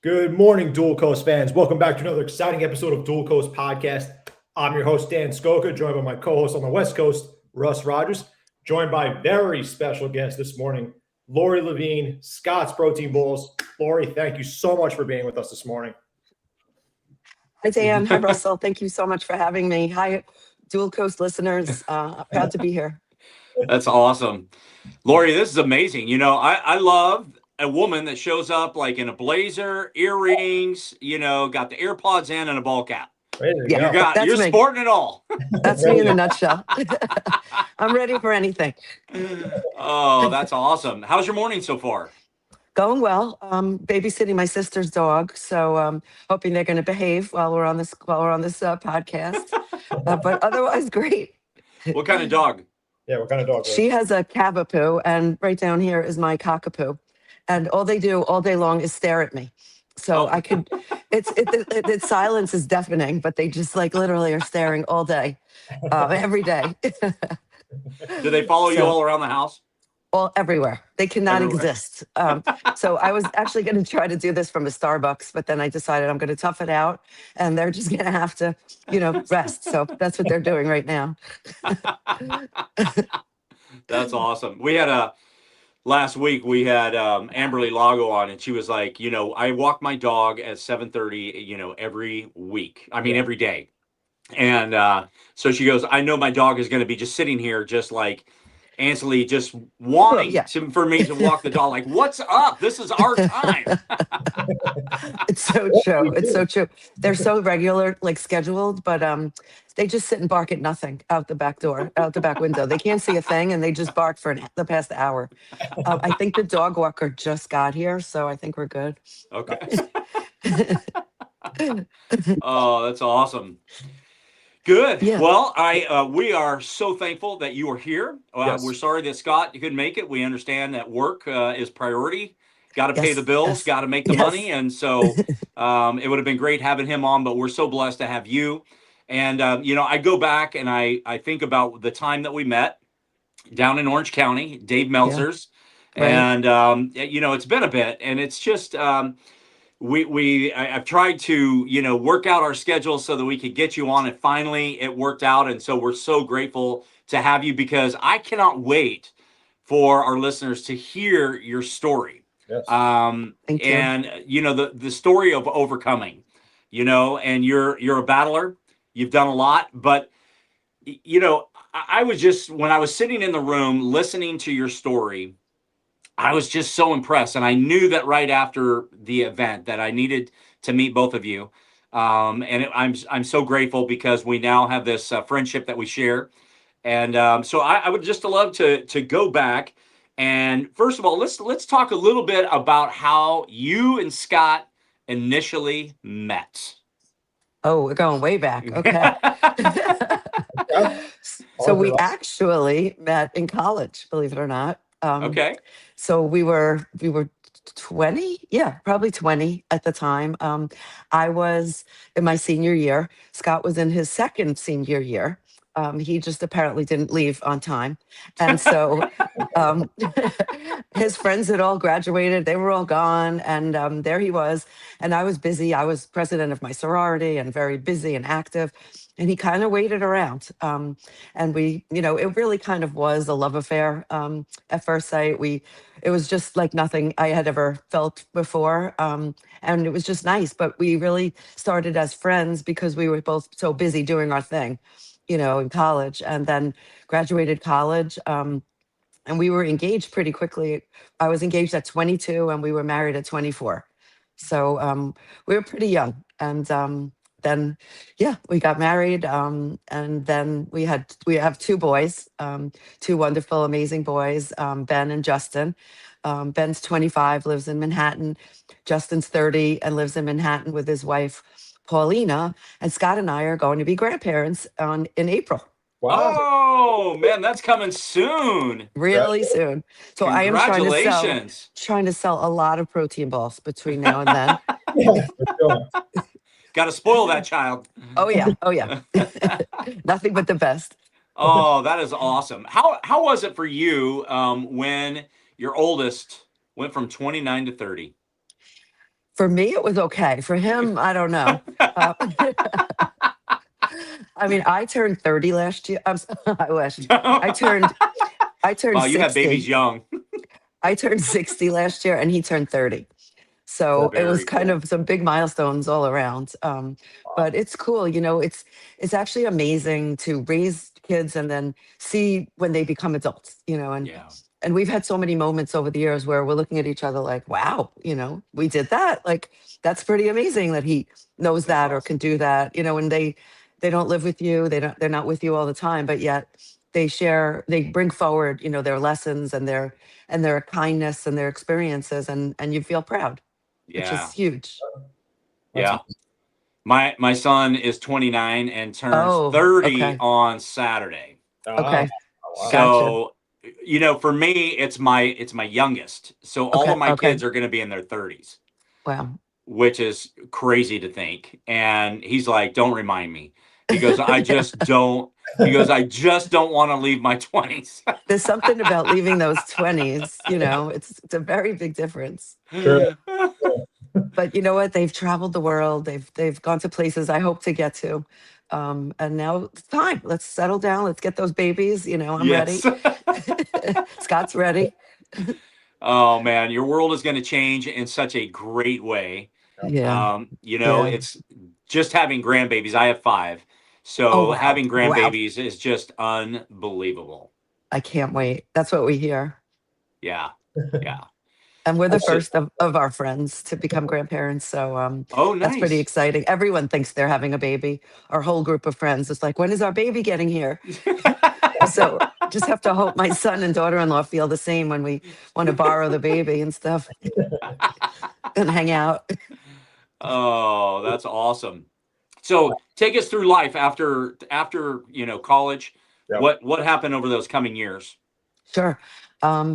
Good morning, Dual Coast fans. Welcome back to another exciting episode of Dual Coast Podcast. I'm your host, Dan Skoka, joined by my co-host on the West Coast, Russ Rogers, joined by very special guest this morning, Lori Levine, Scott's Protein Bowls. Lori, thank you so much for being with us this morning. Hi, Dan. Hi, Russell. Thank you so much for having me. Hi, Dual Coast listeners. Proud to be here. That's awesome. Lori, this is amazing. I love a woman that shows up like in a blazer, earrings, got the AirPods in and a ball cap. You're me. sporting it all. That's me in a nutshell. I'm ready for anything. Oh, that's awesome. How's your morning so far? Going well. Babysitting my sister's dog, so hoping they're going to behave while we're on this podcast. But otherwise, great. What kind of dog? Yeah, what kind of dog? She has a Cavapoo, and right down here is my Cockapoo, and all they do all day long is stare at me. So I could, its silence is deafening, but they just like literally are staring all day, every day. Do they follow you all around the house? All everywhere. They cannot exist. So I was actually going to try to do this from a Starbucks, but then I decided I'm going to tough it out, and they're just going to have to, rest. So that's what they're doing right now. That's awesome. Last week we had Amberly Lago on, and she was like, I walk my dog at 7:30, every week. I mean, every day. And so she goes, I know my dog is going to be just sitting here just like Ansley, just wanting for me to walk the dog. Like, what's up? This is our time. It's so true. It's so true. They're so regular, like scheduled, but they just sit and bark at nothing out the back window. They can't see a thing, and they just bark for the past hour. I think the dog walker just got here, so I think we're good. Okay. Oh, that's awesome. Good. Yeah. Well, we are so thankful that you are here. Yes. We're sorry that Scott couldn't make it. We understand that work is priority. Got to pay the bills, got to make the money. And so it would have been great having him on, but we're so blessed to have you. And, I go back and I think about the time that we met down in Orange County, Dave Meltzer's. Yeah. Right. And, it's been a bit, and it's just... I've tried to, work out our schedule so that we could get you on, and finally it worked out. And so we're so grateful to have you, because I cannot wait for our listeners to hear your story. Yes. Thank you. And, the story of overcoming, and you're a battler. You've done a lot, but, I was just, when I was sitting in the room listening to your story, I was just so impressed, and I knew that right after the event that I needed to meet both of you. I'm so grateful, because we now have this friendship that we share, and so I would just love to go back, and first of all, let's talk a little bit about how you and Scott initially met. Oh, we're going way back. Okay. So we actually met in college, believe it or not. Okay. So we were 20, probably 20 at the time. I was in my senior year. Scott was in his second senior year. He just apparently didn't leave on time. And so his friends had all graduated. They were all gone. And there he was. And I was busy. I was president of my sorority and very busy and active. And he kind of waited around. And we, it really kind of was a love affair at first sight. It was just like nothing I had ever felt before. And it was just nice. But we really started as friends because we were both so busy doing our thing, in college, and then graduated college. And we were engaged pretty quickly. I was engaged at 22 and we were married at 24. So we were pretty young. And then, we got married. And then we have two boys, two wonderful, amazing boys, Ben and Justin. Ben's 25, lives in Manhattan. Justin's 30 and lives in Manhattan with his wife, Paulina. And Scott and I are going to be grandparents in April. Wow. Oh, man, that's coming soon. Really soon. So I am trying to sell a lot of protein balls between now and then. Got to spoil that child. Oh, yeah. Nothing but the best. Oh, that is awesome. How was it for you when your oldest went from 29 to 30? For me, it was okay. For him, I don't know. Uh, I mean, I turned 30 last year. I wish. I turned I turned Wow, you have babies 60. young. I turned 60 last year and he turned 30. So it was Very kind cool. of some big milestones all around. But it's cool, it's actually amazing to raise kids and then see when they become adults, Yeah. and we've had so many moments over the years where we're looking at each other like, wow, we did that. Like, that's pretty amazing that he knows That's that or can awesome. do that, and they don't live with you. They're not with you all the time, but yet they bring forward, their lessons and their kindness and their experiences, and you feel proud, which is Yeah. huge. That's Yeah. My son is 29 and turns Oh, 30 okay. on Saturday. wow. Okay. Wow. Gotcha. So, for me, it's my youngest. So all Okay. of my Okay. kids are going to be in their 30s, Wow. which is crazy to think. And he's like, "Don't remind me." He goes, "I just don't." He goes, "I just don't want to leave my 20s." There's something about leaving those 20s, it's a very big difference. Sure. But you know what? They've traveled the world. They've gone to places I hope to get to. And now it's time. Let's settle down. Let's get those babies. I'm Yes. ready. Scott's ready. Oh man, your world is going to change in such a great way. Yeah. Yeah. It's just having grandbabies. I have 5. Oh, So wow. having Wow. grandbabies is just unbelievable. I can't wait. That's what we hear. Yeah. Yeah. And we're the So, first of our friends to become grandparents. So oh, that's pretty nice. exciting. Everyone thinks they're having a baby. Our whole group of friends is like, when is our baby getting here? So just have to hope my son and daughter-in-law feel the same when we want to borrow the baby and stuff and hang out. Oh, that's awesome. So take us through life after college. Yep. What happened over those coming years? Sure.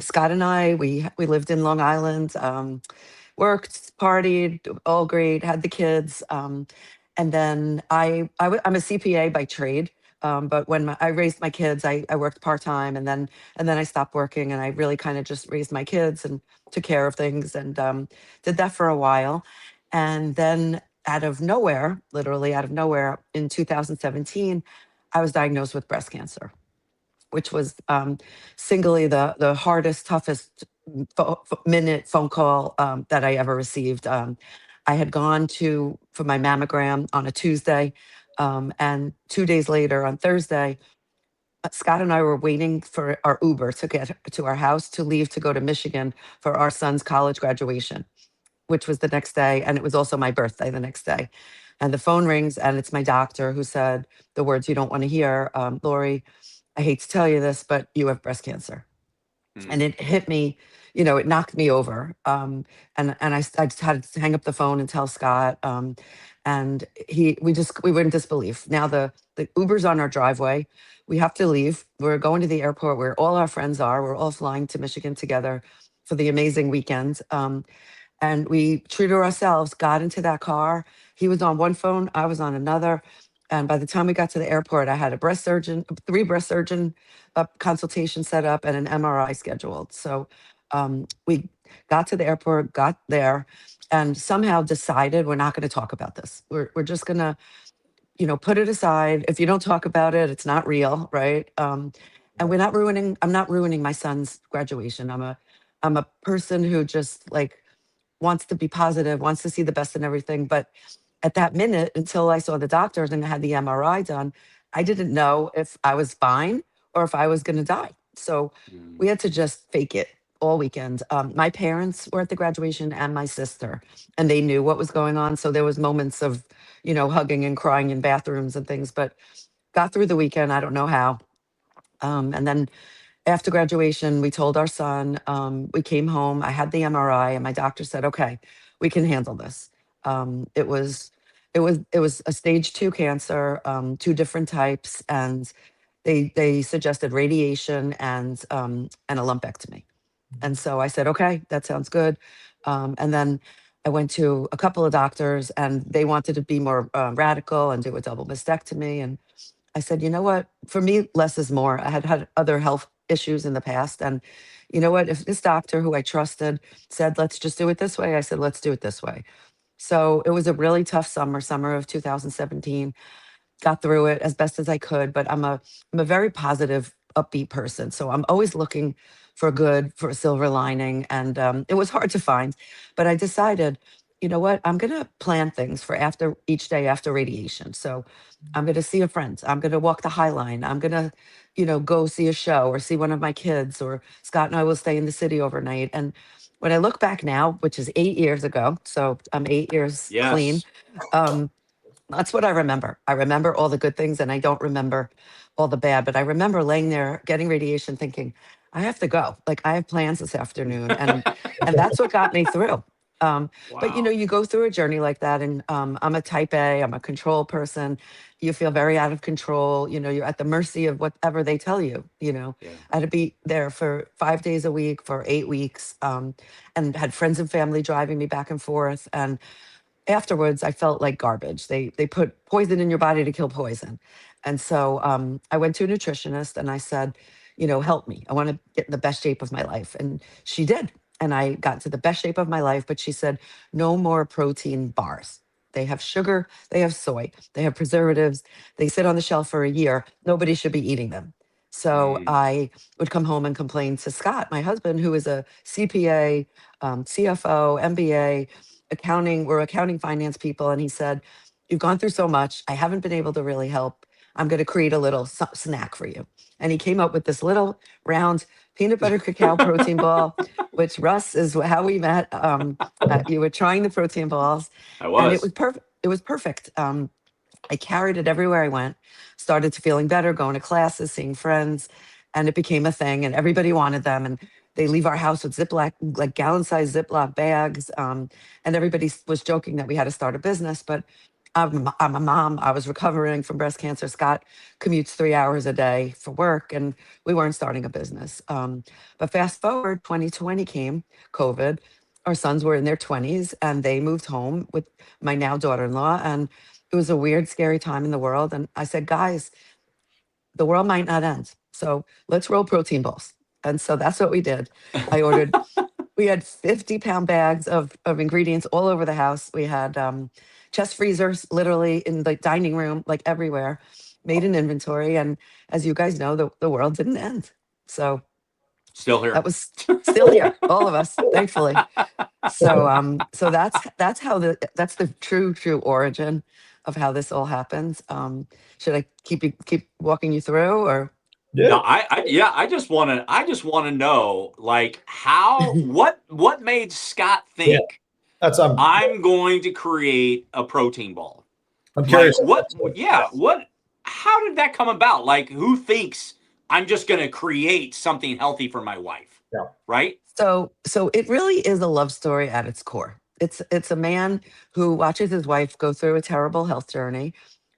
Scott and I, we lived in Long Island, worked, partied, all great, had the kids. And then I'm a CPA by trade. But when I raised my kids, I worked part-time, and then I stopped working, and I really kind of just raised my kids and took care of things, and did that for a while. And then out of nowhere, literally out of nowhere, in 2017, I was diagnosed with breast cancer, which was singly the hardest, toughest minute phone call that I ever received. I had gone for my mammogram on a Tuesday, and 2 days later, on Thursday, Scott and I were waiting for our Uber to get to our house to leave to go to Michigan for our son's college graduation, which was the next day, and it was also my birthday the next day. And the phone rings, and it's my doctor, who said the words you don't want to hear, Lori, I hate to tell you this, but you have breast cancer. And Mm. it hit me, it knocked me over. And I just had to hang up the phone and tell Scott. And we were in disbelief. Now the Uber's on our driveway. We have to leave. We're going to the airport where all our friends are. We're all flying to Michigan together for the amazing weekend. And we treated ourselves, got into that car. He was on one phone, I was on another. And by the time we got to the airport, I had three breast surgeon consultations set up and an MRI scheduled. So we got to the airport, got there, and somehow decided we're not going to talk about this. We're just going to, put it aside. If you don't talk about it, it's not real, right? And I'm not ruining my son's graduation. I'm a person who just like wants to be positive, wants to see the best in everything. But at that minute, until I saw the doctors and had the MRI done, I didn't know if I was fine or if I was going to die. So Mm. we had to just fake it all weekend. My parents were at the graduation and my sister, and they knew what was going on. So there was moments of, hugging and crying in bathrooms and things, but got through the weekend. I don't know how. And then after graduation, we told our son, we came home, I had the MRI, and my doctor said, okay, we can handle this. It was a stage 2 cancer, 2 different types, and they suggested radiation and a lumpectomy. And so I said, okay, that sounds good. And then I went to a couple of doctors, and they wanted to be more radical and do a double mastectomy. And I said, you know what? For me, less is more. I had had other health issues in the past. And you know what? If this doctor who I trusted said, let's just do it this way, I said, let's do it this way. So it was a really tough summer of 2017. Got through it as best as I could, but I'm a very positive, upbeat person. So I'm always looking for a silver lining. And it was hard to find, but I decided, you know what, I'm gonna plan things for after each day after radiation. So I'm gonna see a friend. I'm gonna walk the High Line. I'm gonna, go see a show or see one of my kids, or Scott and I will stay in the city overnight. And when I look back now, which is 8 years ago, so I'm 8 years clean. Yes. Um, that's what I remember. I remember all the good things and I don't remember all the bad, but I remember laying there getting radiation thinking, I have to go. Like I have plans this afternoon. And that's what got me through. But Wow. you go through a journey like that. And I'm a type A, I'm a control person. You feel very out of control. You're at the mercy of whatever they tell you. Yeah. I had to be there for 5 days a week for 8 weeks, and had friends and family driving me back and forth. And afterwards I felt like garbage. They put poison in your body to kill poison. And so I went to a nutritionist and I said, help me. I want to get in the best shape of my life. And she did. And I got to the best shape of my life. But she said, no more protein bars. They have sugar, they have soy, they have preservatives, they sit on the shelf for a year. Nobody should be eating them. So Mm. I would come home and complain to Scott, my husband, who is a CPA, CFO, MBA, accounting. We're accounting finance people. And he said, you've gone through so much. I haven't been able to really help. I'm going to create a little snack for you. And he came up with this little round peanut butter cacao protein ball, which Russ is how we met. You were trying the protein balls, I and it was. was perfect. It was perfect. I carried it everywhere I went, started to feeling better, going to classes, seeing friends, and it became a thing. And everybody wanted them. And they leave our house with Ziploc, like gallon-sized Ziploc bags. And everybody was joking that we had to start a business. But I'm a mom. I was recovering from breast cancer. Scott commutes 3 hours a day for work, and we weren't starting a business. But fast forward, 2020 came, COVID. Our sons were in their 20s, and they moved home with my now daughter-in-law. And it was a weird, scary time in the world. And I said, guys, the world might not end. So let's roll protein balls. And so that's what we did. I ordered, we had 50-pound bags of ingredients all over the house. We had chest freezers literally in the dining room, like everywhere, made an inventory. And as you guys know, the world didn't end. So Still here. that was still here, all of us, thankfully. So that's how that's the true origin of how this all happens. Should I keep walking you through, or No, I just want to know, like, what made Scott Yeah. think That's I'm going to create a protein ball? I'm Like, curious. how did that come about? Like, who thinks I'm just going to create something healthy for my wife? Yeah. Right? so it really is a love story at its core. It's a man who watches his wife go through a terrible health journey,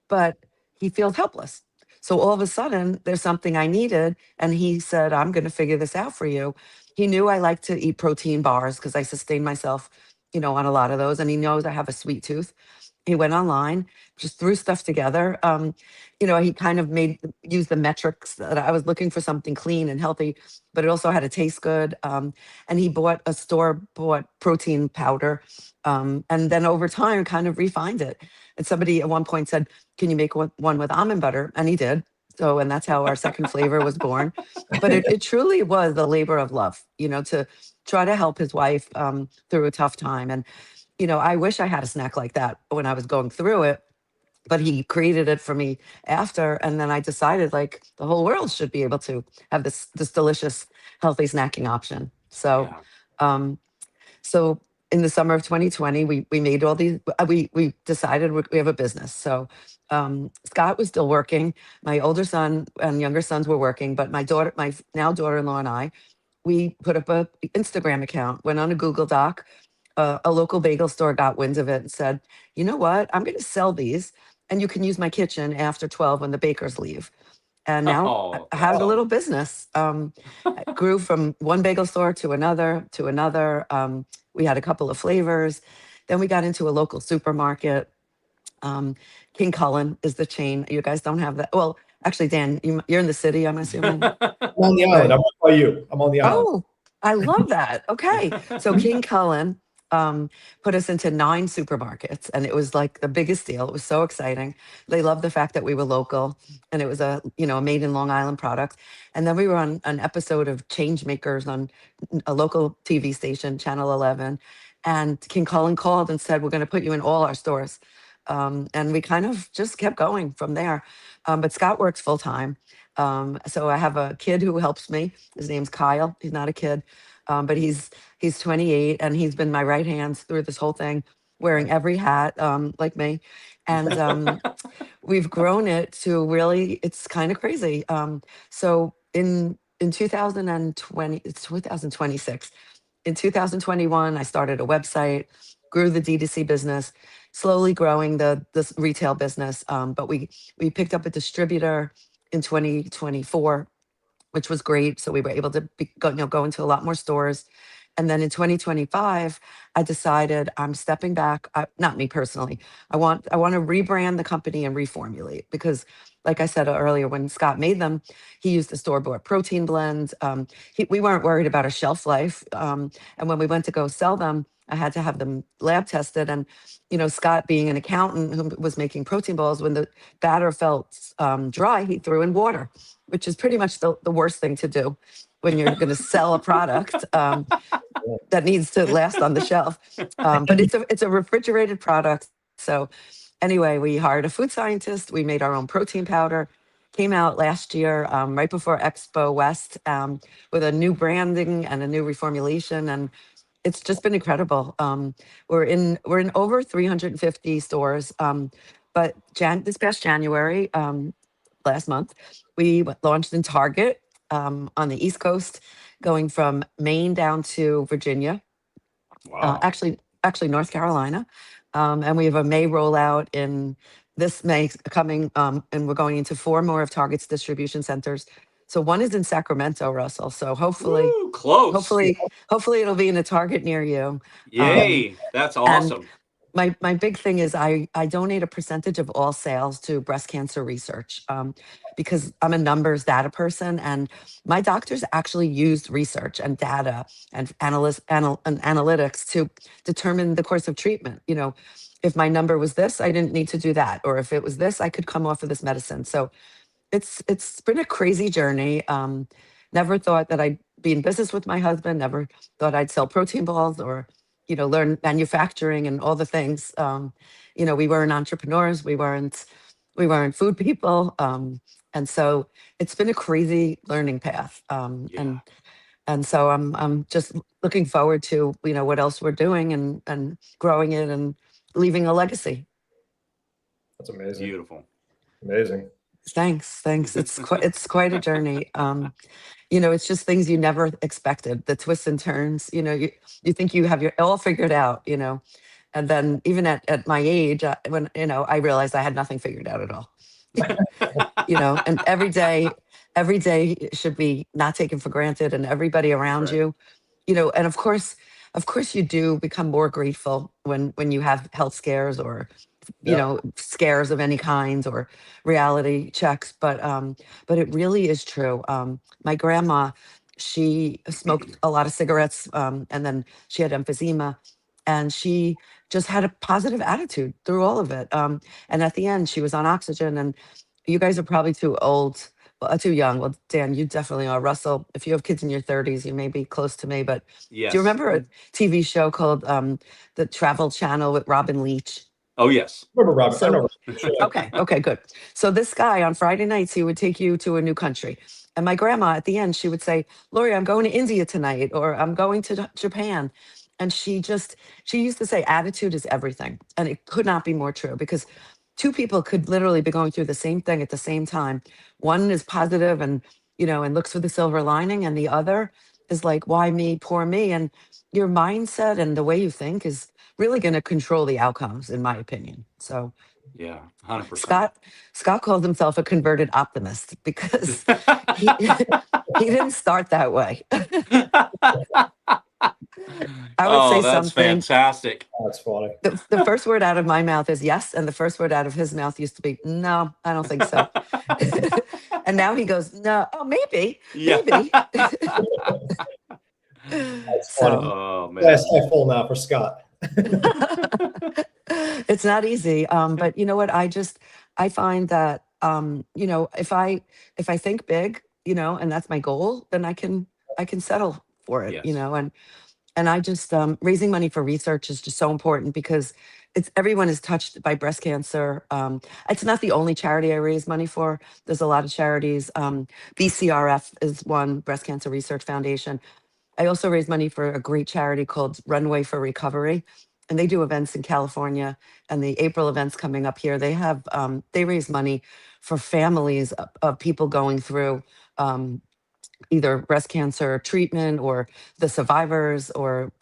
but he feels helpless. So all of a sudden, there's something I needed. And he said, I'm going to figure this out for you. He knew I like to eat protein bars because I sustain myself, on a lot of those. And he knows I have a sweet tooth. He went online, just threw stuff together. He kind of used the metrics that I was looking for something clean and healthy, but it also had to taste good. And he bought a store-bought protein powder, and then over time kind of refined it. And somebody at one point said, "Can you make one with almond butter?" And he did. So, and that's how our second flavor was born. But it truly was a labor of love, to try to help his wife through a tough time. And I wish I had a snack like that when I was going through it, but he created it for me after. And then I decided like the whole world should be able to have this delicious, healthy snacking option. So, Yeah. so in the summer of 2020, we made all these, we decided we have a business. So Scott was still working. My older son and younger sons were working, but my now daughter-in-law and I, we put up a Instagram account, went on a Google Doc. A local bagel store got wind of it and said, you know what, I'm going to sell these and you can use my kitchen after 12 when the bakers leave. And now Oh, I that's have a little awesome. business. It grew from one bagel store to another to another. We had a couple of flavors. Then we got into a local supermarket. King Cullen is the chain. You guys don't have that. Well, actually, Dan, you're in the city, I'm assuming. I'm on the island. Right. I'm up by you. I'm on the island. Oh, I love that. Okay. So King Cullen put us into 9 supermarkets, and it was like the biggest deal. It was so exciting. They loved the fact that we were local, and it was a made in Long Island product. And then we were on an episode of Changemakers on a local TV station, Channel 11, and King Cullen called and said, "We're going to put you in all our stores." And we kind of just kept going from there. But Scott works full time. So I have a kid who helps me. His name's Kyle. He's not a kid, but he's 28, and he's been my right hand through this whole thing, wearing every hat, like me. And we've grown it to really, it's kind of crazy. So in 2020, it's 2026. In 2021, I started a website, grew the D2C business, slowly growing this retail business. But we picked up a distributor in 2024, which was great. So we were able to go into a lot more stores. And then in 2025, I decided I'm stepping back. Not me personally. I want to rebrand the company and reformulate, because, like I said earlier, when Scott made them, he used the store-bought protein blends. We weren't worried about a shelf life. And when we went to go sell them, I had to have them lab tested. And Scott, being an accountant who was making protein balls, when the batter felt dry, he threw in water, which is pretty much the worst thing to do when you're going to sell a product that needs to last on the shelf. But it's a refrigerated product. So anyway, we hired a food scientist. We made our own protein powder. Came out last year, right before Expo West, with a new branding and a new reformulation, and it's just been incredible. We're in over 350 stores. But this past January, last month, we launched in Target on the East Coast, going from Maine down to Virginia. Wow. Actually North Carolina. And we have a May rollout in this May coming, and we're going into 4 more of Target's distribution centers. So one is in Sacramento, Russell. So hopefully, Woo, close. hopefully it'll be in a Target near you. Yay, that's awesome. My big thing is I donate a percentage of all sales to breast cancer research, because I'm a numbers data person, and my doctors actually used research and data and analytics to determine the course of treatment. If my number was this, I didn't need to do that, or if it was this, I could come off of this medicine. So it's been a crazy journey. Never thought that I'd be in business with my husband. Never thought I'd sell protein balls or learn manufacturing and all the things. We weren't entrepreneurs. We weren't food people. And so it's been a crazy learning path. Yeah. And so I'm just looking forward to, what else we're doing and growing it and leaving a legacy. That's amazing. Beautiful. Amazing. Thanks. It's quite a journey. It's just things you never expected, the twists and turns. You think you have your all figured out, and then even at my age, when I realized I had nothing figured out at all. And every day should be not taken for granted, and everybody around Right. you, and of course you do become more grateful when you have health scares or scares of any kinds or reality checks. But it really is true. My grandma, she smoked a lot of cigarettes, and then she had emphysema, and she just had a positive attitude through all of it. And at the end, she was on oxygen. And you guys are probably too old, too young. Well, Dan, you definitely are. Russell, if you have kids in your 30s, you may be close to me. But Yes. do you remember a TV show called The Travel Channel with Robin Leach? Oh, yes. Remember Robert? So- I know. Okay, good. So this guy on Friday nights, he would take you to a new country. And my grandma at the end, she would say, "Lori, I'm going to India tonight," or "I'm going to Japan." And she used to say attitude is everything. And it could not be more true, because 2 people could literally be going through the same thing at the same time. One is positive and looks for the silver lining, and the other is like, why me, poor me? And your mindset and the way you think is really going to control the outcomes, in my opinion. So Yeah, 100%. Scott calls himself a converted optimist, because he didn't start that way. I would say that's something. fantastic. That's funny. The first word out of my mouth is yes, and the first word out of his mouth used to be no. I don't think so. And now he goes, no. Oh, maybe. Yeah. Maybe. That's funny. So Oh man. Glass half full now for Scott. it's not easy. But you know what? I find that, if I think big, and that's my goal, then I can settle for it, Yes. and I just, raising money for research is just so important because everyone is touched by breast cancer. It's not the only charity I raise money for. There's a lot of charities. BCRF is one, Breast Cancer Research Foundation. I also raise money for a great charity called Runway for Recovery, and they do events in California. And the April events coming up here, they raise money for families of people going through either breast cancer treatment or the survivors, or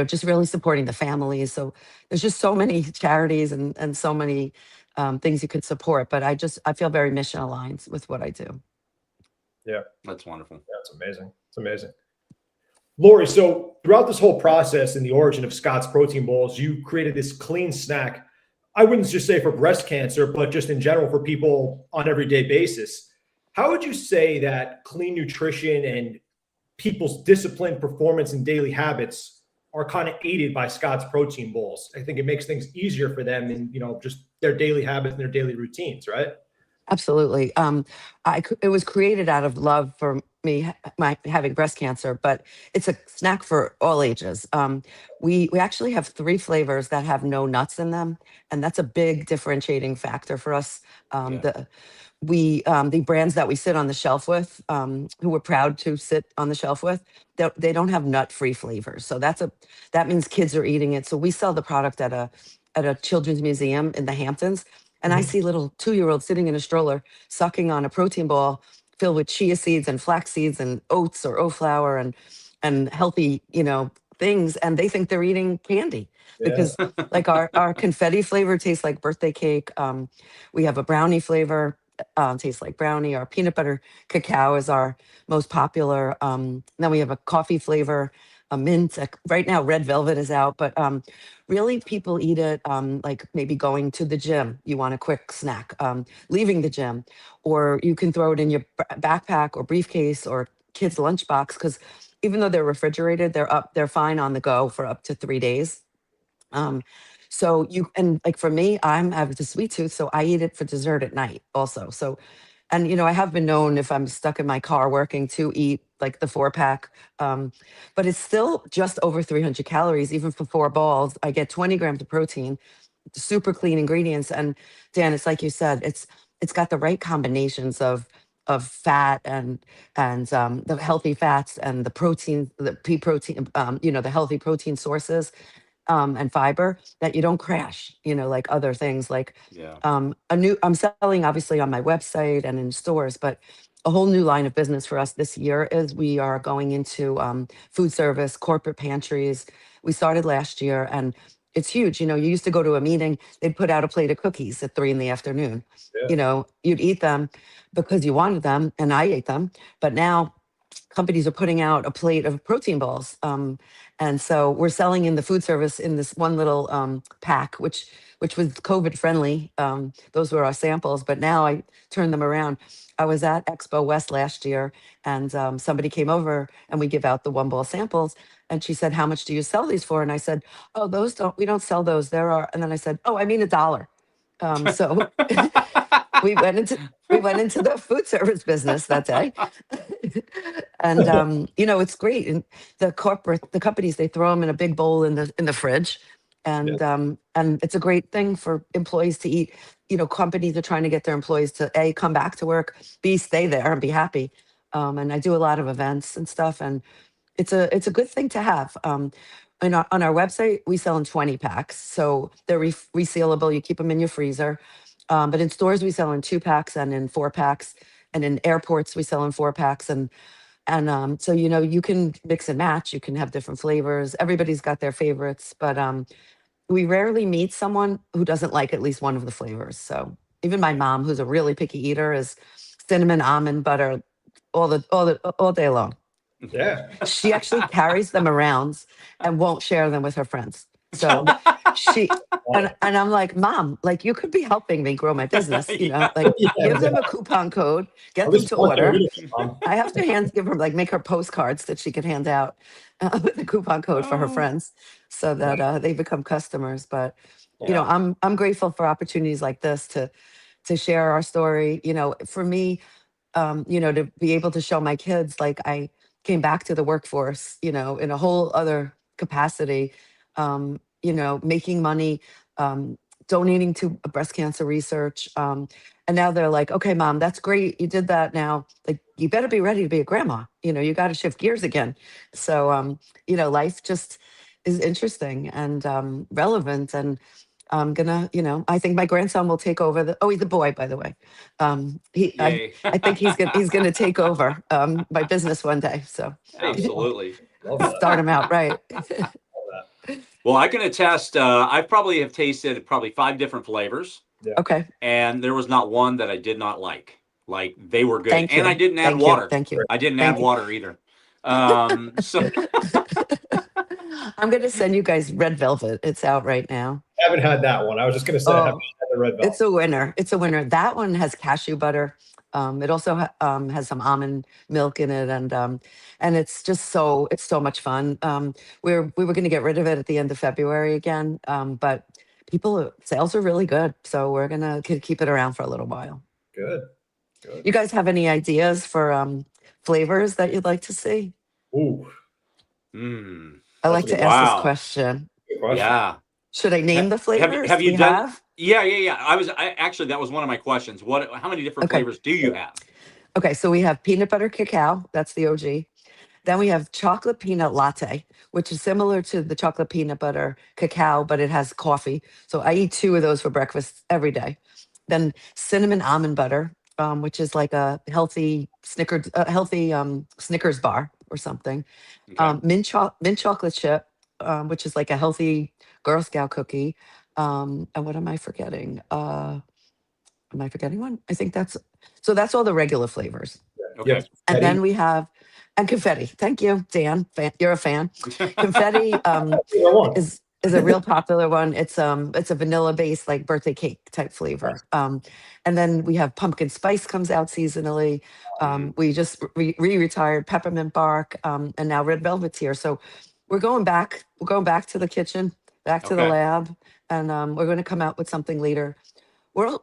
just really supporting the families. So there's just so many charities and so many things you could support. But I feel very mission aligned with what I do. Yeah, That's wonderful. that's amazing. It's amazing. Lori, so throughout this whole process and the origin of Scott's Protein Bowls, you created this clean snack. I wouldn't just say for breast cancer, but just in general for people on an everyday basis. How would you say that clean nutrition and people's disciplined performance and daily habits are kind of aided by Scott's Protein Bowls? I think it makes things easier for them in, just their daily habits and their daily routines, right? Absolutely. It was created out of love for me, my having breast cancer, but it's a snack for all ages. We actually have 3 flavors that have no nuts in them, and that's a big differentiating factor for us. Yeah. The brands that we sit on the shelf with, who we're proud to sit on the shelf with, they don't have nut-free flavors. So that means kids are eating it. So we sell the product at a children's museum in the Hamptons. And I see little 2-year-olds sitting in a stroller sucking on a protein ball filled with chia seeds and flax seeds and oats or oat flour and healthy, things. And they think they're eating candy because like our confetti flavor tastes like birthday cake. We have a brownie flavor, tastes like brownie. Our peanut butter cacao is our most popular. Then we have a coffee flavor, a mint. Right now, red velvet is out, but really people eat it like maybe going to the gym. You want a quick snack, leaving the gym, or you can throw it in your backpack or briefcase or kids' lunchbox, because even though they're refrigerated, they're fine on the go for up to 3 days. And like for me, I have the sweet tooth, so I eat it for dessert at night also. So, and I have been known, if I'm stuck in my car working, to eat like the 4-pack, but it's still just over 300 calories, even for 4 balls. I get 20 grams of protein, super clean ingredients, and Dan, it's like you said, it's got the right combinations of fat and the healthy fats and the protein, the pea protein, the healthy protein sources, and fiber, that you don't crash, like other things. Like Yeah. I'm selling obviously on my website and in stores, but a whole new line of business for us this year is we are going into food service, corporate pantries. We started last year, and it's huge. You used to go to a meeting, they'd put out a plate of cookies at 3 p.m. Yeah. You'd eat them because you wanted them, and I ate them. But now companies are putting out a plate of protein balls. And so we're selling in the food service in this one little pack, which was COVID friendly. Those were our samples, but now I turned them around. I was at Expo West last year, and somebody came over, and we give out the 1 ball samples. And she said, "How much do you sell these for?" And I said, "Oh, we don't sell those. There are." And then I said, "Oh, I mean $1." So we went into the food service business that day. And it's great. And the companies, they throw them in a big bowl in the fridge, and it's a great thing for employees to eat. Companies are trying to get their employees to A, come back to work, B, stay there and be happy. And I do a lot of events and stuff, and it's a good thing to have. On our website, we sell in 20 packs, so they're resealable. You keep them in your freezer. But in stores, we sell in 2 packs and in 4 packs, and in airports, we sell in 4 packs. And so you can mix and match. You can have different flavors. Everybody's got their favorites, but we rarely meet someone who doesn't like at least one of the flavors. So even my mom, who's a really picky eater, is cinnamon, almond butter all day long. Yeah. She actually carries them around and won't share them with her friends. So she and I'm like, Mom, like you could be helping me grow my business, like give them a coupon code, get them to order. I have to give her, like, make her postcards that she can hand out with a coupon code for her friends so that they become customers. But I'm grateful for opportunities like this to share our story. For me, to be able to show my kids, like I came back to the workforce, in a whole other capacity, making money, donating to breast cancer research. And now they're like, okay, Mom, that's great. You did that. Now, like, you better be ready to be a grandma. You got to shift gears again. So, life just is interesting and relevant. And I'm gonna, I think my grandson will take over he's a boy, by the way. I think he's gonna take over my business one day. So absolutely start him out right. Well, I can attest. I probably have tasted 5 different flavors. Yeah. Okay. And there was not one that I did not like. Like, they were good. Thank you. And I didn't add Thank water. You. Thank you. I didn't Thank add you. water either. So I'm going to send you guys red velvet. It's out right now. I haven't had that one. I was just going to say I haven't had the red velvet. It's a winner. It's a winner. That one has cashew butter. It also has some almond milk in it, and it's just so much fun. We were going to get rid of it at the end of February again, but sales are really good, so we're gonna keep it around for a little while. Good. You guys have any ideas for flavors that you'd like to see? Ooh. I like to ask this question. Good question. Yeah. Should I name the flavors? Have you done? Yeah. Actually, that was one of my questions. How many different flavors do you have? Okay, so we have peanut butter cacao. That's the OG. Then we have chocolate peanut latte, which is similar to the chocolate peanut butter cacao, but it has coffee. So I eat 2 of those for breakfast every day. Then cinnamon almond butter, which is like a healthy Snickers bar or something. Okay. Mint chocolate chip, which is like a healthy Girl Scout cookie. And what am I forgetting? Am I forgetting one? I think that's all the regular flavors. Okay. Yes. And then we have confetti. Thank you, Dan. You're a fan. Confetti is a real popular one. It's a vanilla based, like, birthday cake type flavor. And then we have pumpkin spice comes out seasonally. We just retired peppermint bark, and now red velvet's here. So we're going back to the kitchen, back to the lab, and we're going to come out with something later.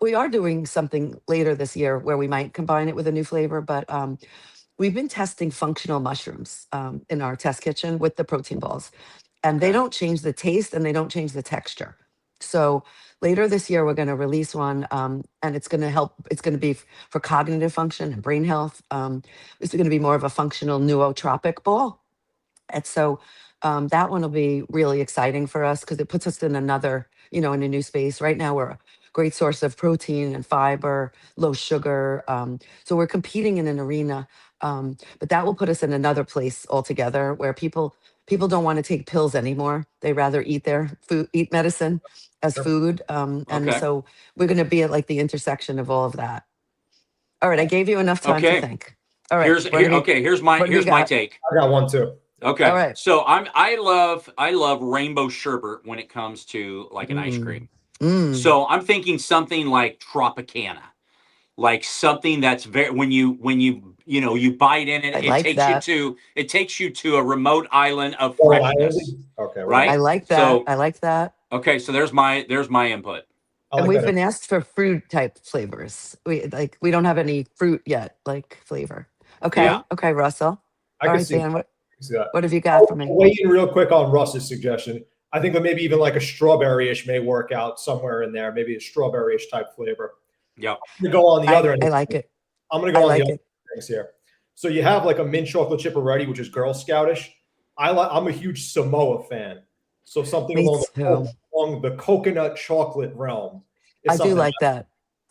We are doing something later this year where we might combine it with a new flavor, but we've been testing functional mushrooms in our test kitchen with the protein balls, and they don't change the taste and they don't change the texture. So later this year, we're going to release one, and it's going to help. It's going to be for cognitive function and brain health. It's going to be more of a functional nootropic ball. And so that one will be really exciting for us because it puts us in another, in a new space. Right now, we're a great source of protein and fiber, low sugar. So we're competing in an arena, but that will put us in another place altogether where people don't want to take pills anymore. They rather eat medicine as food. And so we're going to be at, like, the intersection of all of that. All right, I gave you enough time to think. All right. Here's my take. I got one too. Okay. All right. So I love rainbow sherbet when it comes to, like, an ice cream. So I'm thinking something like Tropicana, like something that's very, when you bite in it, it takes you to a remote island of freshness. Okay. Right. I like that. So, I like that. Okay. So there's my input. And we've been asked for fruit type flavors. We don't have any fruit yet, like flavor. Okay. Yeah. Okay, Russell. I All can right, see Dan, that. what have you got for me? I'll weigh in real quick on Russ's suggestion. I think that maybe even like a strawberry-ish may work out somewhere in there. Maybe a strawberry-ish type flavor. Yeah. I'm going to go on the other end. I like it. I'm going to go on the other things here. So you have like a mint chocolate chip already, which is Girl Scoutish. I'm a huge Samoa fan. So something along the coconut chocolate realm. I do like that.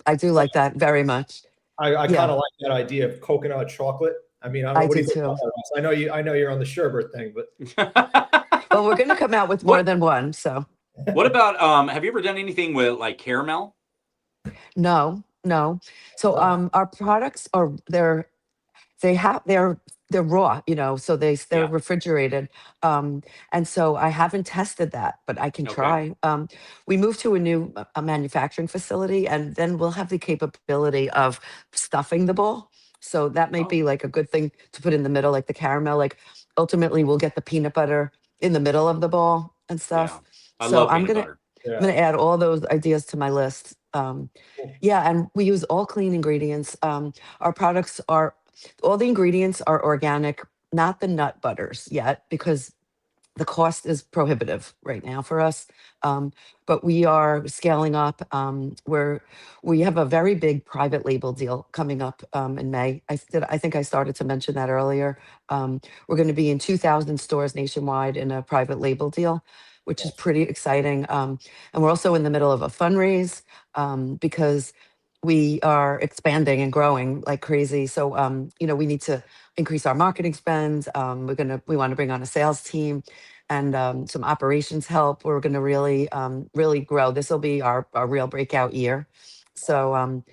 I do like that very much. I kind of like that idea of coconut chocolate. I mean, I do too. I know you're on the sherbet thing, but well, we're going to come out with more than one. So, what about have you ever done anything with, like, caramel? No. So, our products are they're they're raw, so they're Yeah. refrigerated. And so I haven't tested that, but I can Okay. try. We moved to a new manufacturing facility, and then we'll have the capability of stuffing the bowl. So that might Oh, be like a good thing to put in the middle, like the caramel. Like ultimately, we'll get the peanut butter in the middle of the bowl and yeah. stuff. I So love peanut butter. Yeah. I'm gonna add all those ideas to my list. Cool. Yeah, and we use all clean ingredients. Our products are all the ingredients are organic, not the nut butters yet, because the cost is prohibitive right now for us. But we are scaling up. We have a very big private label deal coming up in May. I think I started to mention that earlier. We're going to be in 2,000 stores nationwide in a private label deal, which is pretty exciting. And we're also in the middle of a fundraise because we are expanding and growing like crazy. So we need to increase our marketing spend. We want to bring on a sales team and some operations help. We're going to really grow. This will be our real breakout year. So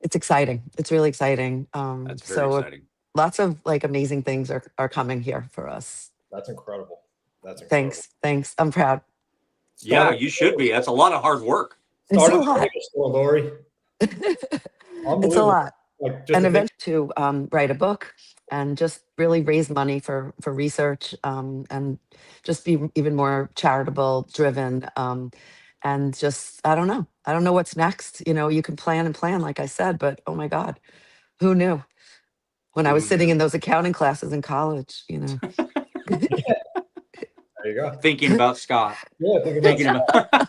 it's exciting. It's really exciting. That's very exciting. Lots of like amazing things are coming here for us. That's incredible. That's incredible. Thanks. I'm proud. Yeah, Started- you should be. That's a lot of hard work. It's a Started lot. the store, Lori. It's a Unbelievable. lot. Like just And to think- eventually to write a book and just really raise money for research and just be even more charitable driven, and just I don't know what's next. You can plan and plan, like I said, but oh my God, who knew when I was Who sitting knew? in those accounting classes in college. there you go. Thinking about Scott. Yeah, Thinking about.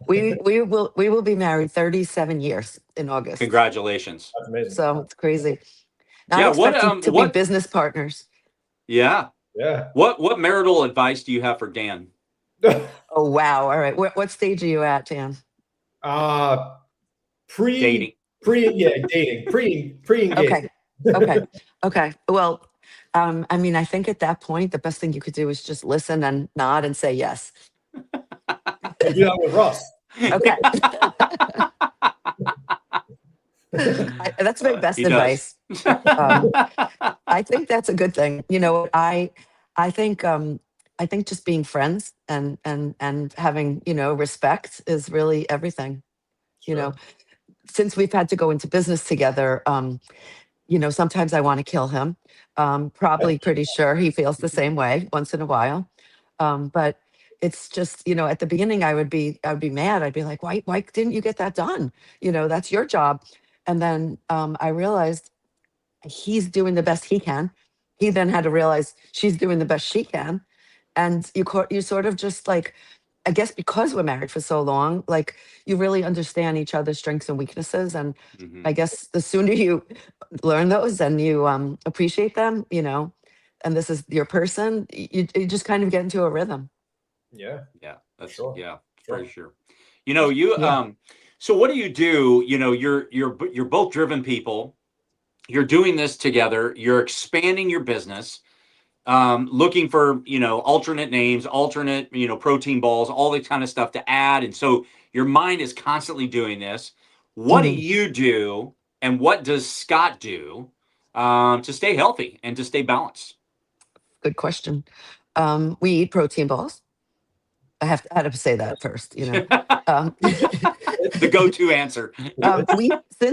we will be married 37 years in August. Congratulations. That's amazing. So it's crazy. Not Yeah, what, expecting to be business partners. Yeah. Yeah. What marital advice do you have for Dan? Oh wow! All right, what stage are you at, Dan? Dating. Dating. Pre-engagement. Okay. Well, I think at that point, the best thing you could do is just listen and nod and say yes. I do that with Russ. Okay. That's my best He does. advice. I think that's a good thing. I think just being friends and having respect is really everything. Sure. Since we've had to go into business together, sometimes I want to kill him. Probably pretty sure he feels the same way once in a while. But it's just, at the beginning I would be mad. I'd be like, why didn't you get that done? That's your job. And then I realized he's doing the best he can. He then had to realize she's doing the best she can. And you sort of just like, I guess because we're married for so long, like you really understand each other's strengths and weaknesses. And Mhm. I guess the sooner you learn those and you appreciate them, and this is your person, you just kind of get into a rhythm. Yeah. Yeah, that's Sure. yeah, Sure. very sure. You Yeah. so what do you do? You're both driven people. You're doing this together. You're expanding your business. Looking for alternate names, alternate protein balls, all that kind of stuff to add, and so your mind is constantly doing this. What do Mhm. you do, and what does Scott do to stay healthy and to stay balanced? Good question. We eat protein balls. I had to say that first, Um, The go-to answer.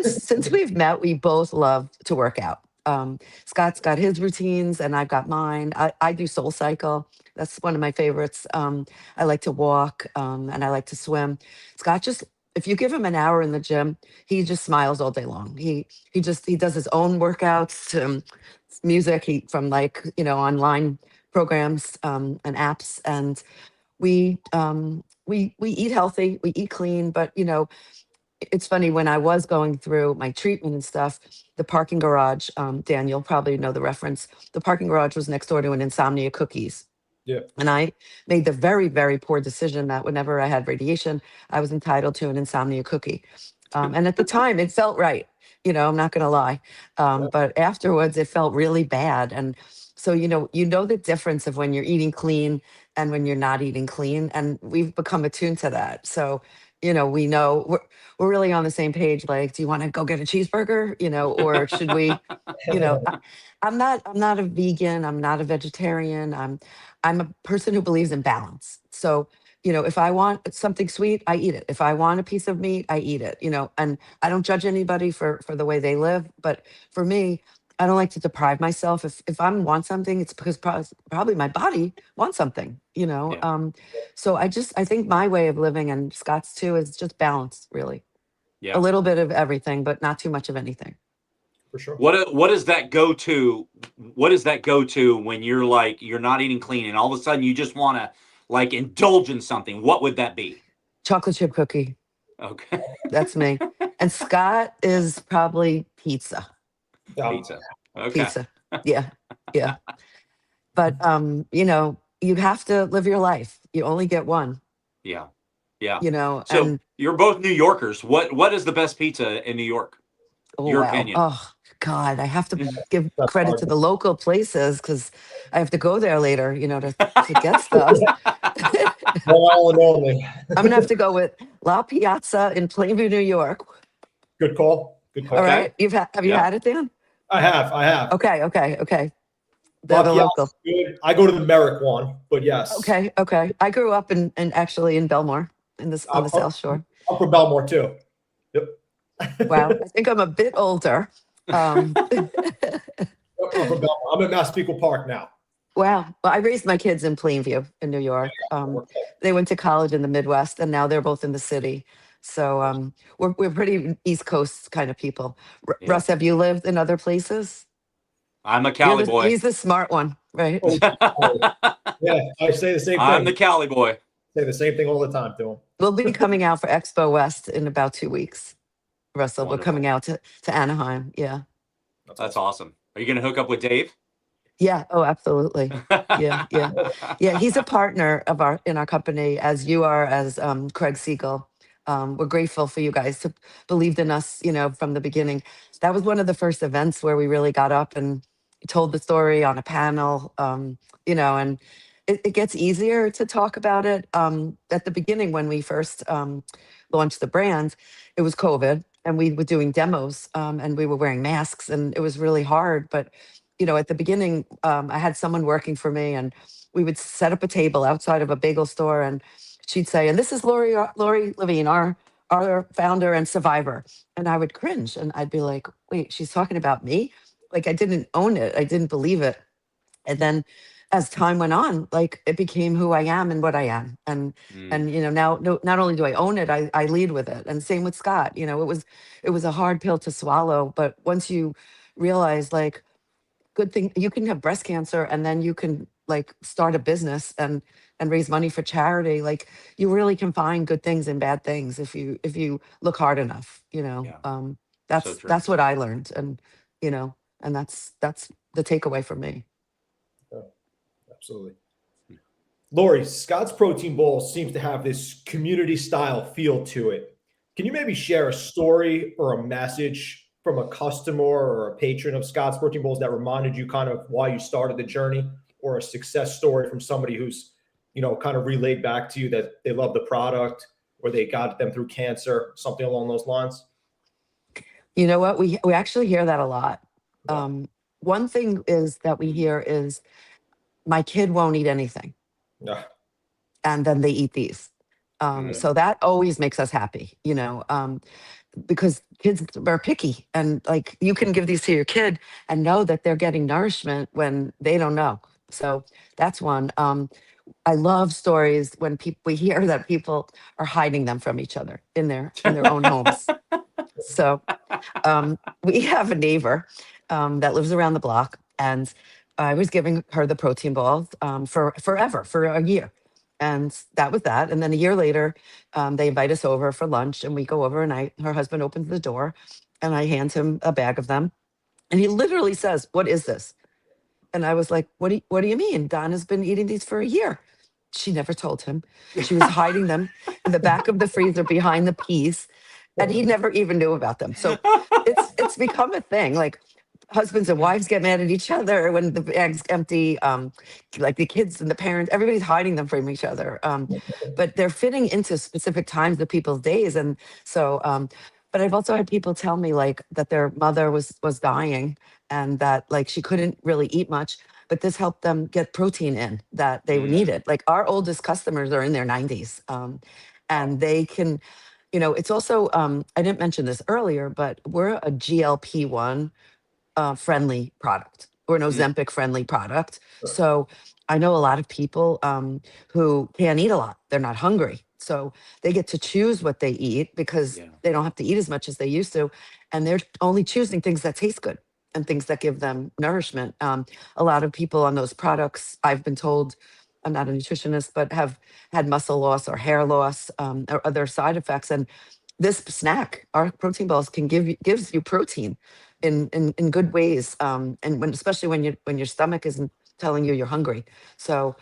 since we've met, we both love to work out. Scott's got his routines and I've got mine. I do Soul Cycle. That's one of my favorites. I like to walk and I like to swim. Scott just, if you give him an hour in the gym, he just smiles all day long. He does his own workouts, music from online programs and apps, and we eat healthy, we eat clean, but it's funny when I was going through my treatment and stuff, the parking garage, Dan, you'll probably know the reference. The parking garage was next door to an Insomnia Cookies. Yeah. And I made the very, very poor decision that whenever I had radiation, I was entitled to an Insomnia cookie. And at the time, it felt right. I'm not going to lie. But afterwards, it felt really bad. And so, the difference of when you're eating clean and when you're not eating clean. And we've become attuned to that. So, we know we're really on the same page. Like, do you want to go get a cheeseburger? Or should we, I'm not a vegan. I'm not a vegetarian. I'm a person who believes in balance. So, if I want something sweet, I eat it. If I want a piece of meat, I eat it, and I don't judge anybody for the way they live. But for me, I don't like to deprive myself. If I want something, it's because probably my body wants something, Yeah. So I think my way of living, and Scott's too, is just balance, really. A Yeah. little bit of everything, but not too much of anything. For sure. What is that go to? What is that go to when you're like you're not eating clean and all of a sudden you just want to like indulge in something? What would that be? Chocolate chip cookie. Okay. That's me. And Scott is probably pizza. Pizza. Okay. Pizza. Yeah. Yeah. But you have to live your life. You only get one. Yeah. Yeah. So And you're both New Yorkers. What is the best pizza in New York? oh, Your wow. opinion. Oh God, I have to give That's credit hard. to the local places because I have to go there later, to get stuff. Long Island only. I'm gonna have to go with La Piazza in Plainview, New York. Good call. Good call. All Okay. right, have you Yeah. had it, Dan? I have. Okay. They're the Buck, yeah, local. good. I go to the Merrick one, but yes. Okay. I grew up in actually in Belmore on the South Shore. I'm from Belmore too. Yep. Wow, I think I'm a bit older. I'm from Belmore. I'm at Massapequa Park now. Wow. Well, I raised my kids in Plainview in New York. They went to college in the Midwest, and now they're both in the city. So we're pretty East Coast kind of people. Yeah. Russ, have you lived in other places? I'm a Cali boy. He's the smart one, right? Yeah, I say the same thing. I'm the Cali boy. Say the same thing all the time to him. We'll be coming out for Expo West in about 2 weeks. Russell, Wonderful. we're coming out to Anaheim. Yeah. That's awesome. Are you going to hook up with Dave? Yeah. Oh, absolutely. Yeah. He's a partner in our company, as you are, as Craig Siegel. We're grateful for you guys to believed in us, from the beginning. That was one of the first events where we really got up and told the story on a panel, and it gets easier to talk about it. At the beginning, when we first launched the brand, it was COVID and we were doing demos, and we were wearing masks, and it was really hard. But, at the beginning, I had someone working for me, and we would set up a table outside of a bagel store, and she'd say, and this is Lori Levine, our founder and survivor. And I would cringe and I'd be like, wait, she's talking about me? Like, I didn't own it. I didn't believe it. And then as time went on, like, it became who I am and what I am. And now not only do I own it, I lead with it. And same with Scott. It was a hard pill to swallow. But once you realize, like, good thing, you can have breast cancer and then you can like start a business and raise money for charity. Like, you really can find good things and bad things if you look hard enough. Yeah. That's what I learned, and and that's the takeaway for me. Absolutely. Lori, Scott's Protein Bowl seems to have this community style feel to it. Can you maybe share a story or a message from a customer or a patron of Scott's Protein Bowls that reminded you kind of why you started the journey, or a success story from somebody who's, kind of relayed back to you that they love the product or they got them through cancer, something along those lines? You know what? We actually hear that a lot. One thing is that we hear is, my kid won't eat anything. No. And then they eat these. So that always makes us happy, because kids are picky, and like, you can give these to your kid and know that they're getting nourishment when they don't know. So that's one. I love stories when we hear that people are hiding them from each other in their own homes. So we have a neighbor that lives around the block, and I was giving her the protein balls for a year. And that was that. And then a year later, they invite us over for lunch, and we go over, and her husband opens the door, and I hand him a bag of them. And he literally says, "What is this?" And I was like, what do you mean? Donna's been eating these for a year. She never told him. She was hiding them in the back of the freezer behind the peas, and he never even knew about them. So it's become a thing. Like, husbands and wives get mad at each other when the bag's empty. Like the kids and the parents, everybody's hiding them from each other. But they're fitting into specific times of people's days. And so, but I've also had people tell me like that their mother was dying and that like she couldn't really eat much, but this helped them get protein in that they needed. Like our oldest customers are in their 90s. And they can, it's also, I didn't mention this earlier, but we're a GLP-1 friendly product. We're an Ozempic friendly product. So I know a lot of people who can't eat a lot. They're not hungry. So they get to choose what they eat because they don't have to eat as much as they used to. And they're only choosing things that taste good and things that give them nourishment. A lot of people on those products, I've been told, I'm not a nutritionist, but have had muscle loss or hair loss or other side effects. And this snack, our protein balls, gives you protein in good ways, and especially when your stomach isn't telling you you're hungry. So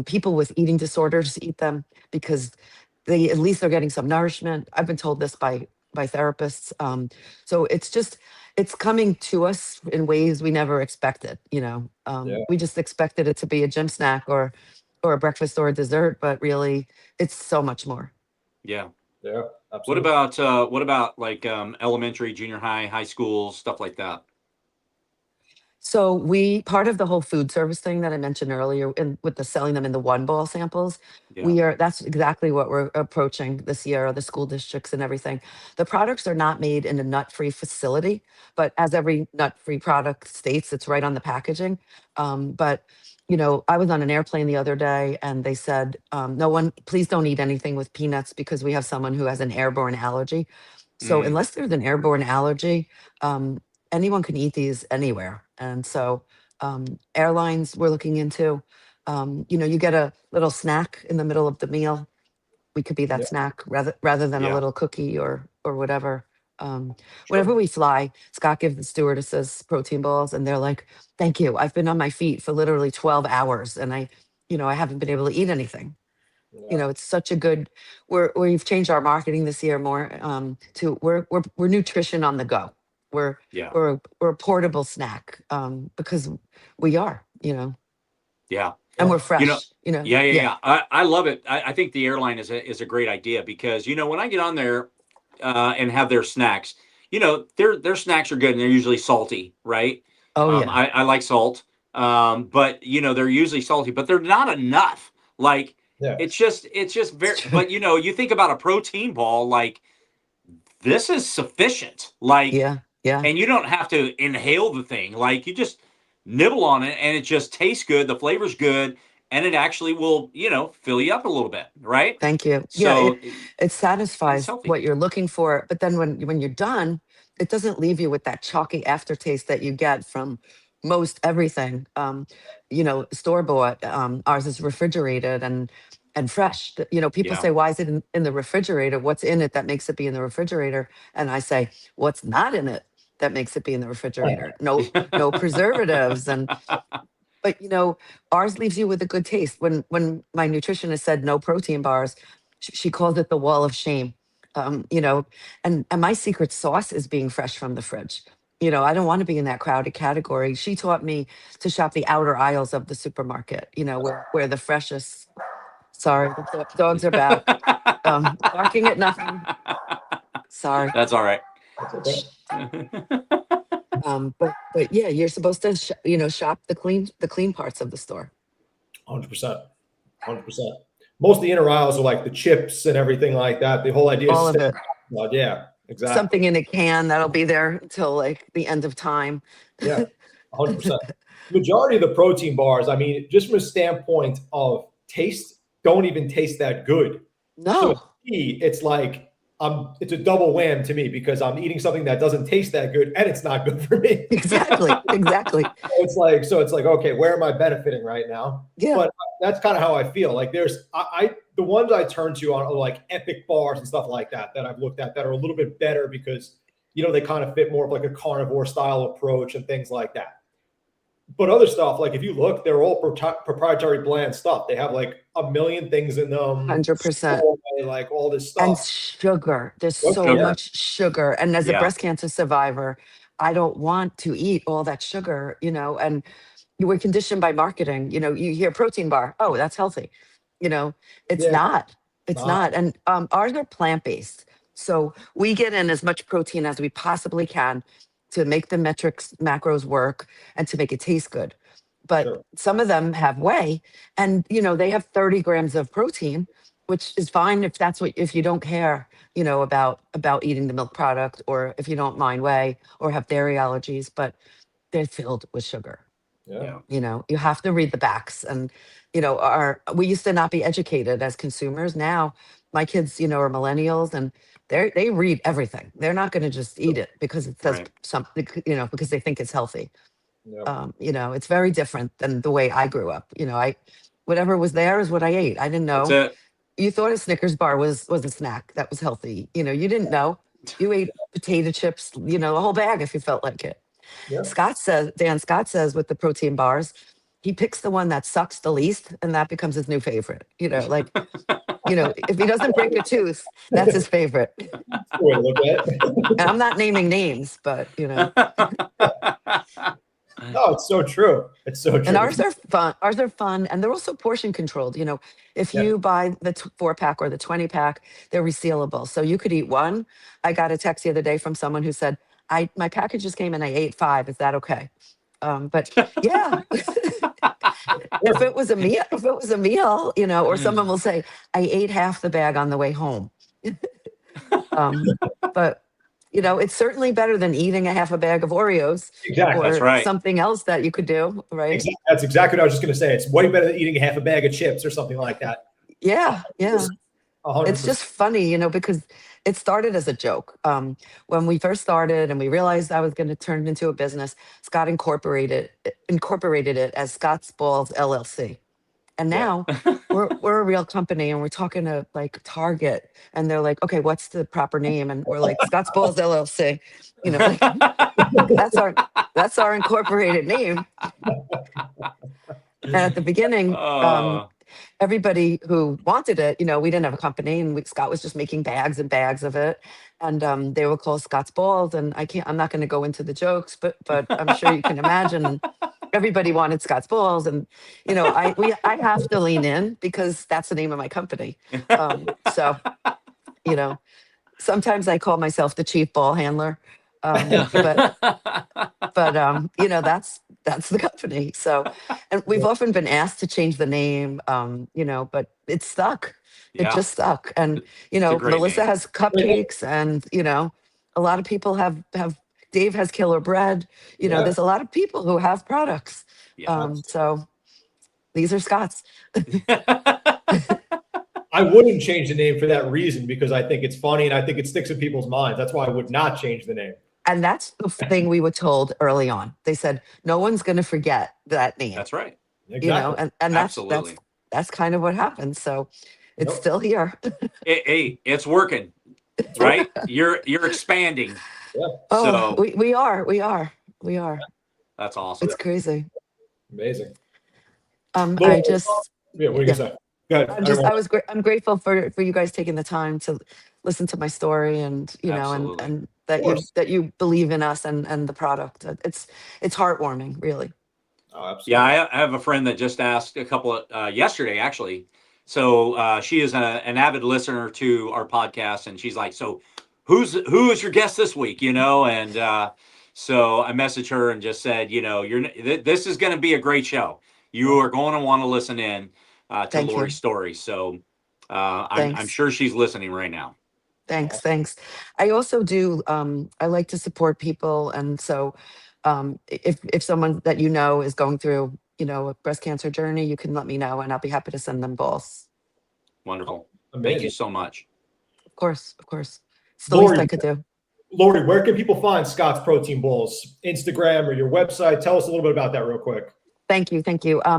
people with eating disorders eat them because they at least they're getting some nourishment. I've been told this by therapists. So it's coming to us in ways we never expected. We just expected it to be a gym snack or a breakfast or a dessert, but really it's so much more. Yeah. Yeah. Absolutely. What about like elementary, junior high, high school, stuff like that? So part of the whole food service thing that I mentioned earlier, with the selling them in the one ball samples, that's exactly what we're approaching this year, the school districts and everything. The products are not made in a nut-free facility, but as every nut-free product states, it's right on the packaging. But I was on an airplane the other day and they said, please don't eat anything with peanuts because we have someone who has an airborne allergy. So unless there's an airborne allergy, anyone can eat these anywhere. And so airlines we're looking into, you get a little snack in the middle of the meal. We could be that snack rather than a little cookie or whatever. Whenever we fly, Scott gives the stewardesses protein balls and they're like, thank you. I've been on my feet for literally 12 hours and I haven't been able to eat anything. It's such a good, we've changed our marketing this year more to we're nutrition on the go. We're a portable snack because we are, and we're fresh, Yeah. I love it. I think the airline is a great idea because, when I get on there and have their snacks, their snacks are good and they're usually salty, right? Oh yeah. I like salt, but they're usually salty, but they're not enough. Like it's just very, but you think about a protein ball, like this is sufficient. Like, yeah. And you don't have to inhale the thing. Like you just nibble on it and it just tastes good. The flavor's good. And it actually will, fill you up a little bit. Right. Thank you. So it satisfies healthy. what you're looking for. But then when you're done, it doesn't leave you with that chalky aftertaste that you get from most everything. Store bought, ours is refrigerated and fresh. People say, why is it in the refrigerator? What's in it that makes it be in the refrigerator? And I say, what's not in it that makes it be in the refrigerator? No preservatives. But ours leaves you with a good taste. When my nutritionist said no protein bars, she called it the wall of shame. And my secret sauce is being fresh from the fridge. I don't want to be in that crowded category. She taught me to shop the outer aisles of the supermarket, where the freshest. Sorry, the dogs are back, barking at nothing. Sorry. That's all right. But yeah, you're supposed to shop the clean parts of the store. 100%. Most of the inner aisles are like the chips and everything like that. The whole idea all is of it. Yeah, exactly. Something in a can that'll be there until like the end of time. Yeah, 100%. Majority of the protein bars, I mean, just from a standpoint of taste, don't even taste that good. No. So it's like it's a double wham to me because I'm eating something that doesn't taste that good and it's not good for me. Exactly. It's like, okay, where am I benefiting right now? Yeah. But that's kind of how I feel. Like the ones I turn to are like epic bars and stuff like that I've looked at that are a little bit better because, they kind of fit more of like a carnivore style approach and things like that. But other stuff, like if you look, they're all proprietary brand stuff. They have like a million things in them. 100%. Like all this stuff. And sugar. There's so much sugar. And as a breast cancer survivor, I don't want to eat all that sugar, and you were conditioned by marketing. You hear protein bar. Oh, that's healthy. You know, it's Yeah. not. It's not. And ours are plant based. So we get in as much protein as we possibly can to make the metrics macros work and to make it taste good. But Sure. some of them have whey, and they have 30 grams of protein, which is fine if you don't care, about eating the milk product, or if you don't mind whey or have dairy allergies, but they're filled with sugar. Yeah. You have to read the backs. And we used to not be educated as consumers. Now my kids, are millennials, and they read everything. They're not going to just eat it because it says Right. something, because they think it's healthy. Yeah. It's very different than the way I grew up. Whatever was there is what I ate. I didn't That's know. it. You thought a Snickers bar was a snack that was healthy. You didn't know. You ate potato chips, a whole bag if you felt like it. Yeah. Dan Scott says with the protein bars, he picks the one that sucks the least, and that becomes his new favorite. If he doesn't break a tooth, that's his favorite. That's the way to look at it. And I'm not naming names, but No, it's so true. It's so true. and ours are fun. Ours are fun, and they're also portion controlled. If Yeah. you buy the 4-pack or the 20-pack, they're resealable, so you could eat one. I got a text the other day from someone who said, my package just came and I ate 5. Is that okay? But yeah, if it was a meal, or someone will say, I ate half the bag on the way home. But it's certainly better than eating a half a bag of Oreos. Exactly. Or That's right. something else that you could do, right? That's exactly what I was just going to say. It's way better than eating half a bag of chips or something like that. Yeah. 100%. It's just funny, because it started as a joke. When we first started and we realized I was going to turn it into a business, Scott incorporated it as Scott's Balls LLC. And now we're a real company, and we're talking to like Target, and they're like, okay, what's the proper name? And we're like, Scott's Balls LLC. That's our incorporated name. And at the beginning, everybody who wanted it, we didn't have a company, and Scott was just making bags and bags of it, and they were called Scott's Balls. And I'm not going to go into the jokes, but I'm sure you can imagine. Everybody wanted Scott's Balls, and I have to lean in because that's the name of my company. So sometimes I call myself the chief ball handler, but that's the company. So, and we've often been asked to change the name, but it stuck. Yeah. It just stuck. And a great Melissa name. has cupcakes, and a lot of people have. Dave has Killer Bread. There's a lot of people who have products. Yeah. So these are Scott's. I wouldn't change the name for that reason, because I think it's funny and I think it sticks in people's minds. That's why I would not change the name. And that's the thing we were told early on. They said, no one's going to forget that name. That's right. Exactly. And Absolutely. that's kind of what happened. So it's still here. Hey, it's working, right? You're expanding. Yeah. Oh, So we are. that's awesome. It's crazy. Amazing. I just, Yeah. What are you gonna say? Go ahead. I'm grateful for you guys taking the time to listen to my story, and Absolutely. and that you believe in us and the product. It's heartwarming, really. Oh, absolutely. Yeah, I have a friend that just asked a couple of yesterday, actually. So she is an avid listener to our podcast, and she's like, "So, who is your guest this week?" And so I messaged her and just said, this is going to be a great show. You are going to want to listen in to Thank Lori's you. story. So I'm Thanks. sure she's listening right now. Thanks. I also do. I like to support people, and so if someone that is going through, a breast cancer journey, you can let me know, and I'll be happy to send them balls. Wonderful. Amazing. Thank you so much. Of course. It's the least Lori, I could do. Lori, where can people find Scott's Protein Balls? Instagram or your website? Tell us a little bit about that real quick. Thank you.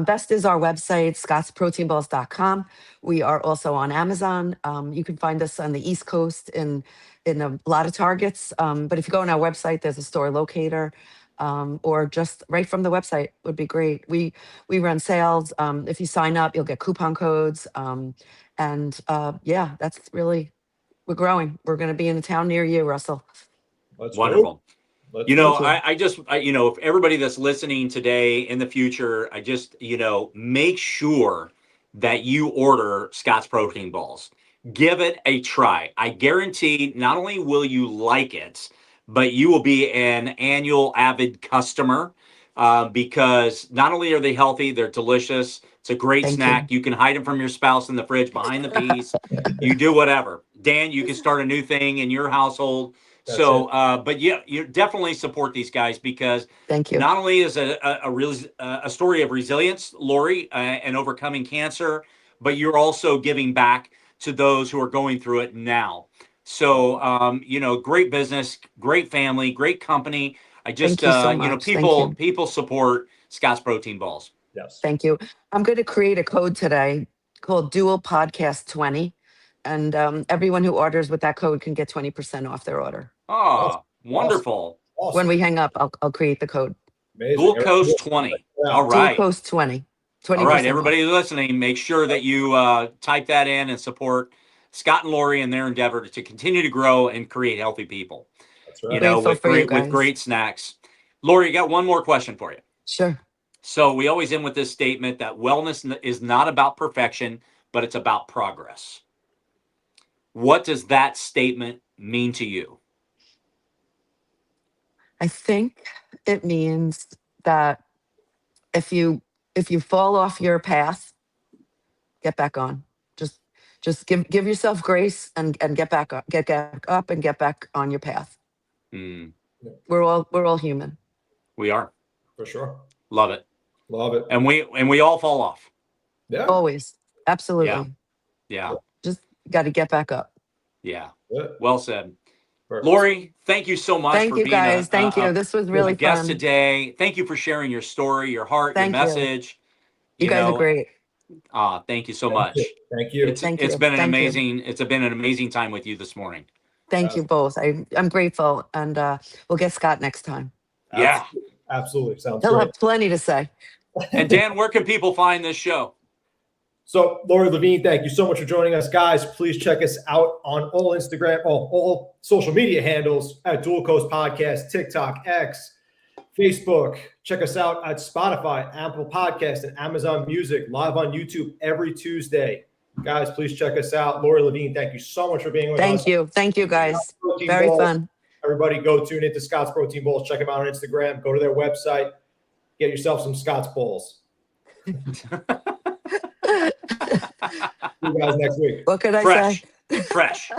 Best is our website, scottsproteinballs.com. We are also on Amazon. You can find us on the East Coast in a lot of Targets. But if you go on our website, there's a store locator, or just right from the website would be great. We run sales. If you sign up, you'll get coupon codes. That's really, we're growing. We're going to be in a town near you, Russell. Let's Wonderful. Go. You know, Thank you. if everybody that's listening today in the future, make sure that you order Scott's protein balls. Give it a try. I guarantee not only will you like it, but you will be an annual avid customer because not only are they healthy, they're delicious. It's a great Thank snack. You can hide them from your spouse in the fridge behind the peas. You do whatever. Dan, you can start a new thing in your household. That's So, it. but yeah, you definitely support these guys because Thank you. not only is it a story of resilience, Lori, and overcoming cancer, but you're also giving back to those who are going through it now. So, great business, great family, great company. I just, Thank you so much. Thank you. people support Scott's Protein Balls. Yes. Thank you. I'm going to create a code today called Dual Podcast 20. And everyone who orders with that code can get 20% off their order. Oh, wonderful. Awesome. When we hang up, I'll create the code. Amazing. Dual Coast 20. All Dual right. Coast 20. 20% All right, off. everybody listening, make sure that you type that in and support Scott and Lori in their endeavor to continue to grow and create healthy people. That's right. You know, Grateful with for you with guys. great snacks. Lori, got one more question for you. Sure. So we always end with this statement that wellness is not about perfection, but it's about progress. What does that statement mean to you? I think it means that if you fall off your path, get back on. Just give yourself grace and get back up, get up and get back on your path. Hmm. We're all human. We are. For sure. Love it. Love it. And we all fall off. Yeah. Always. Absolutely. Yeah. Just got to get back up. Yeah. Yeah. Well said. Perfect. Lori, thank you so much Thank for you being guys. Thank you. This was really a guest fun. today. Thank you for sharing your story, your heart, Thank your you. message. You guys are great. Thank you so much. Thank you. Thank It's you. been Thank you. it's been an amazing time with you this morning. Thank you both. I'm grateful, and we'll get Scott next time. Yeah. Absolutely. Sounds He'll great. have plenty to say. And Dan, where can people find this show? So, Lori Levine, thank you so much for joining us, guys. Please check us out on all Instagram, all social media handles at Dual Coast Podcast, TikTok, X, Facebook. Check us out at Spotify, Apple Podcast, and Amazon Music, live on YouTube every Tuesday. Guys, please check us out. Lori Levine, thank you so much for being with us. Thank you, guys. Very fun. Everybody go tune into Scott's Protein Bowls. Check them out on Instagram. Go to their website. Get yourself some Scott's Bowls. See you guys next week. What could I say? Fresh.